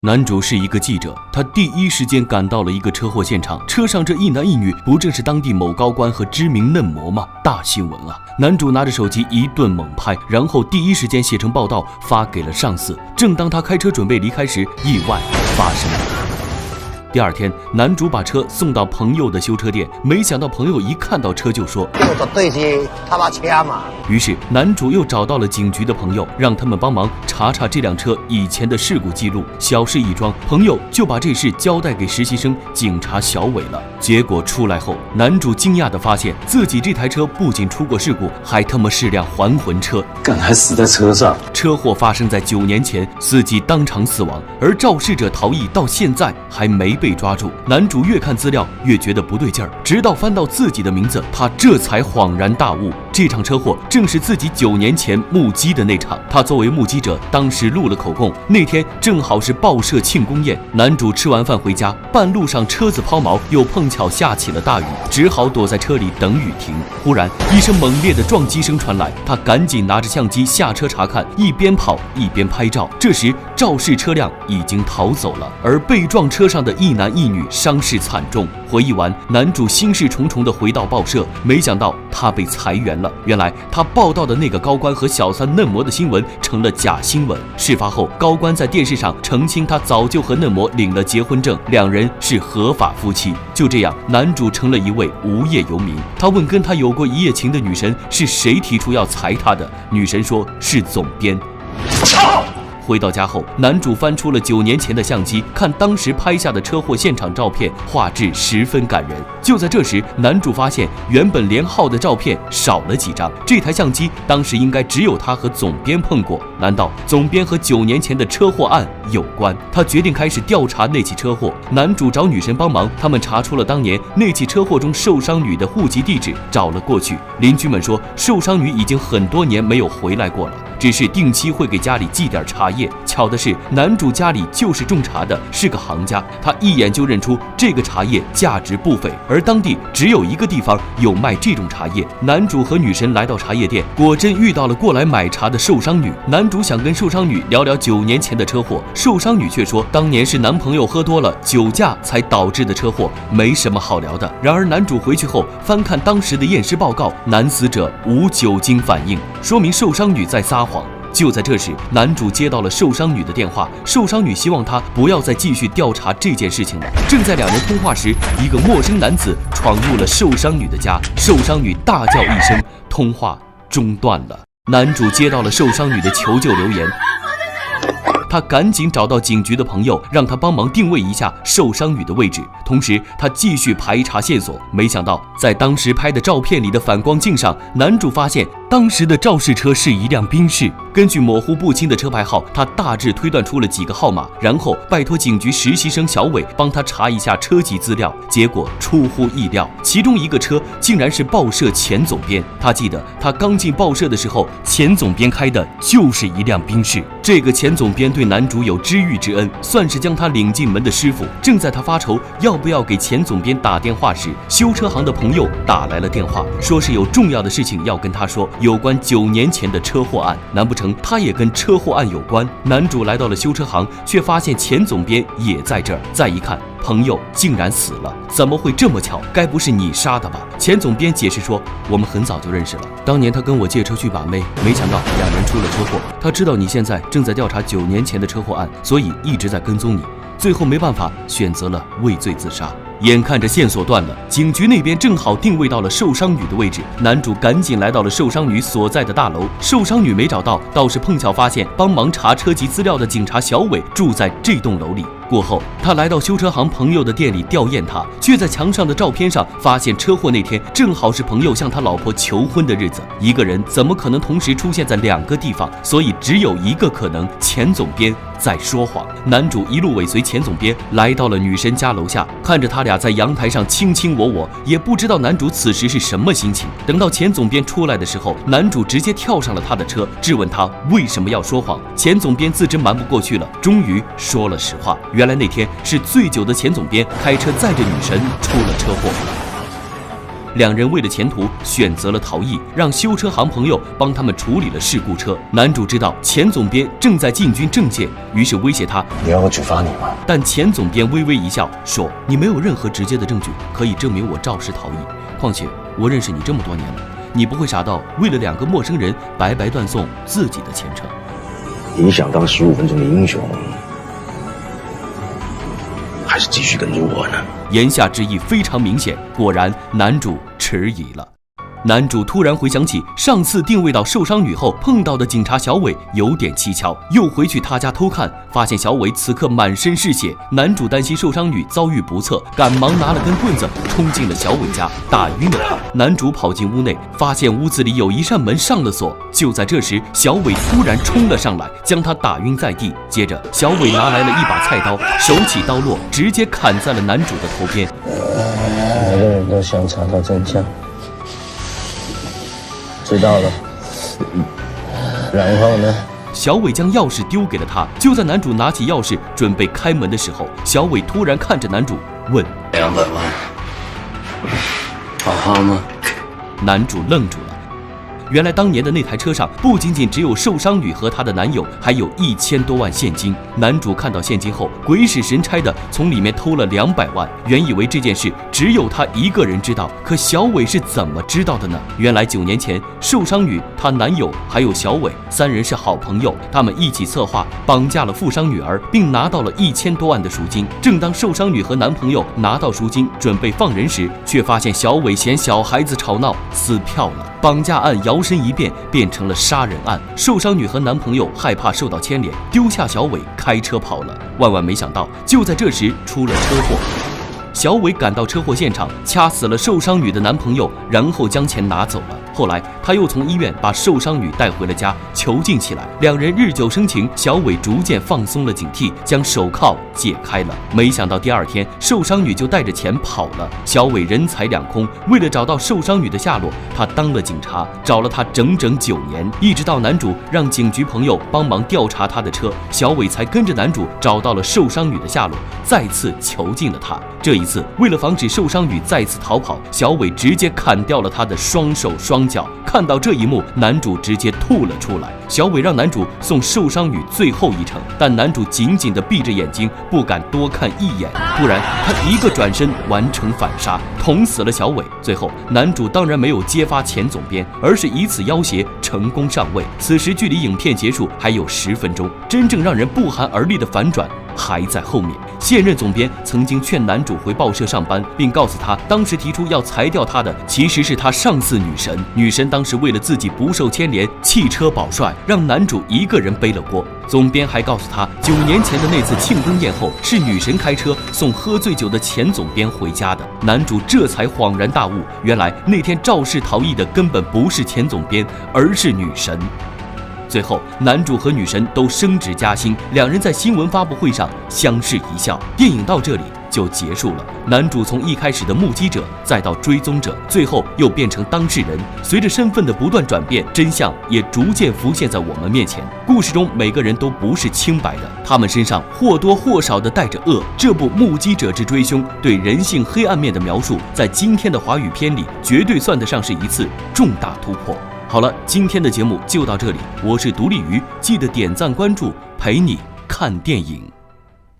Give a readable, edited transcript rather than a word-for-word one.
男主是一个记者，他第一时间赶到了一个车祸现场，车上这一男一女不正是当地某高官和知名嫩模吗？大新闻啊！男主拿着手机一顿猛拍，然后第一时间写成报道发给了上司。正当他开车准备离开时，意外发生了。第二天，男主把车送到朋友的修车店，没想到朋友一看到车就说：“这绝对是他把车嘛。”于是男主又找到了警局的朋友，让他们帮忙查查这辆车以前的事故记录。小事一桩，朋友就把这事交代给实习生警察小伟了。结果出来后，男主惊讶地发现自己这台车不仅出过事故，还他妈是辆还魂车，还死在车上。车祸发生在9年前，司机当场死亡，而肇事者逃逸到现在还没被抓住。男主越看资料越觉得不对劲儿，直到翻到自己的名字，他这才恍然大悟，这场车祸正是自己9年前目击的那场。他作为目击者，当时录了口供。那天正好是报社庆功宴，男主吃完饭回家，半路上车子抛锚，又碰巧下起了大雨，只好躲在车里等雨停。忽然一声猛烈的撞击声传来，他赶紧拿着相机下车查看，一边跑一边拍照。这时肇事车辆已经逃走了，而被撞车上的一男一女伤势惨重。回忆完，男主心事重重地回到报社，没想到他被裁员了。原来他报道的那个高官和小三嫩模的新闻成了假新闻。事发后，高官在电视上澄清他早就和嫩模领了结婚证，两人是合法夫妻。就这样，男主成了一位无业游民。他问跟他有过一夜情的女神是谁提出要裁他的，女神说是总编。回到家后，男主翻出了9年前的相机，看当时拍下的车祸现场照片，画质十分感人。就在这时，男主发现原本连号的照片少了几张，这台相机当时应该只有他和总编碰过，难道总编和9年前的车祸案有关？他决定开始调查那起车祸。男主找女神帮忙，他们查出了当年那起车祸中受伤女的户籍地址，找了过去。邻居们说，受伤女已经很多年没有回来过了，只是定期会给家里寄点茶叶。巧的是，男主家里就是种茶的，是个行家。他一眼就认出这个茶叶价值不菲，而当地只有一个地方有卖这种茶叶。男主和女神来到茶叶店，果真遇到了过来买茶的受伤女。男主想跟受伤女聊聊9年前的车祸，受伤女却说当年是男朋友喝多了酒驾才导致的车祸，没什么好聊的。然而男主回去后翻看当时的验尸报告，男死者无酒精反应，说明受伤女在撒谎。就在这时，男主接到了受伤女的电话，受伤女希望他不要再继续调查这件事情了。正在两人通话时，一个陌生男子闯入了受伤女的家，受伤女大叫一声，通话中断了。男主接到了受伤女的求救留言，他赶紧找到警局的朋友，让他帮忙定位一下受伤女的位置。同时他继续排查线索，没想到在当时拍的照片里的反光镜上，男主发现当时的肇事车是一辆宾士。根据模糊不清的车牌号，他大致推断出了几个号码，然后拜托警局实习生小伟帮他查一下车籍资料。结果出乎意料，其中一个车竟然是报社前总编。他记得他刚进报社的时候，前总编开的就是一辆宾士。这个前总编对男主有知遇之恩，算是将他领进门的师傅。正在他发愁要不要给前总编打电话时，修车行的朋友打来了电话，说是有重要的事情要跟他说，有关9年前的车祸案。难不成他也跟车祸案有关？男主来到了修车行，却发现前总编也在这儿。再一看，朋友竟然死了，怎么会这么巧？该不是你杀的吧？前总编解释说，我们很早就认识了，当年他跟我借车去把妹，没想到两人出了车祸。他知道你现在正在调查9年前的车祸案，所以一直在跟踪你，最后没办法选择了畏罪自杀。眼看着线索断了，警局那边正好定位到了受伤女的位置，男主赶紧来到了受伤女所在的大楼。受伤女没找到，倒是碰巧发现帮忙查车籍资料的警察小伟住在这栋楼里。过后，他来到修车行朋友的店里吊唁他，却在墙上的照片上发现车祸那天正好是朋友向他老婆求婚的日子。一个人怎么可能同时出现在2个地方？所以只有一个可能，前总编在说谎。男主一路尾随前总编来到了女神家楼下，看着他俩在阳台上卿卿我我，也不知道男主此时是什么心情。等到前总编出来的时候，男主直接跳上了他的车，质问他为什么要说谎。前总编自知瞒不过去了，终于说了实话。原来那天是醉酒的前总编开车载着女神出了车祸。两人为了前途选择了逃逸，让修车行朋友帮他们处理了事故车。男主知道钱总编正在进军政界，于是威胁他：“你要我举发你吗？”但钱总编微微一笑，说：“你没有任何直接的证据可以证明我肇事逃逸。况且我认识你这么多年了，你不会傻到为了2个陌生人白白断送自己的前程。你想当15分钟的英雄，还是继续跟着我呢？”言下之意非常明显，果然男主迟疑了。男主突然回想起上次定位到受伤女后碰到的警察小伟有点蹊跷，又回去他家偷看，发现小伟此刻满身是血。男主担心受伤女遭遇不测，赶忙拿了根棍子冲进了小伟家，打晕了他。男主跑进屋内，发现屋子里有一扇门上了锁。就在这时，小伟突然冲了上来，将他打晕在地。接着，小伟拿来了一把菜刀，手起刀落，直接砍在了男主的头边。每个人都想查到真相。知道了，然后呢？小伟将钥匙丢给了他。就在男主拿起钥匙准备开门的时候，小伟突然看着男主问：“200万，好好吗？”男主愣住了。原来当年的那台车上不仅仅只有受伤女和她的男友，还有1000多万现金。男主看到现金后，鬼使神差的从里面偷了200万。原以为这件事只有他一个人知道，可小伟是怎么知道的呢？原来9年前，受伤女、她男友还有小伟3人是好朋友，他们一起策划绑架了富商女儿，并拿到了1000多万的赎金。正当受伤女和男朋友拿到赎金准备放人时，却发现小伟嫌小孩子吵闹撕票了。绑架案摇身一变，变成了杀人案。受伤女和男朋友害怕受到牵连，丢下小伟开车跑了。万万没想到，就在这时出了车祸。小伟赶到车祸现场，掐死了受伤女的男朋友，然后将钱拿走了。后来他又从医院把受伤女带回了家，囚禁起来。2人日久生情，小伟逐渐放松了警惕，将手铐解开了。没想到第2天，受伤女就带着钱跑了。小伟人财两空，为了找到受伤女的下落，他当了警察，找了她整整9年，一直到男主让警局朋友帮忙调查他的车，小伟才跟着男主找到了受伤女的下落，再次囚禁了她。这一次，为了防止受伤女再次逃跑，小伟直接砍掉了她的双手双脚。看到这一幕，男主直接吐了出来。小伟让男主送受伤女最后一程，但男主紧紧地闭着眼睛，不敢多看一眼。突然，他一个转身完成反杀，捅死了小伟。最后，男主当然没有揭发钱总编，而是以此要挟成功上位。此时距离影片结束还有10分钟，真正让人不寒而栗的反转还在后面。现任总编曾经劝男主回报社上班，并告诉他，当时提出要裁掉他的其实是他上司女神。女神当时为了自己不受牵连，弃车保帅，让男主一个人背了锅。总编还告诉他，9年前的那次庆功宴后，是女神开车送喝醉酒的钱总编回家的。男主这才恍然大悟，原来那天肇事逃逸的根本不是钱总编，而是女神。最后，男主和女神都升职加薪，2人在新闻发布会上相视一笑。电影到这里就结束了。男主从一开始的目击者，再到追踪者，最后又变成当事人。随着身份的不断转变，真相也逐渐浮现在我们面前。故事中每个人都不是清白的，他们身上或多或少的带着恶。这部《目击者之追凶》对人性黑暗面的描述，在今天的华语片里，绝对算得上是一次重大突破。好了，今天的节目就到这里，我是独立鱼，记得点赞关注，陪你看电影。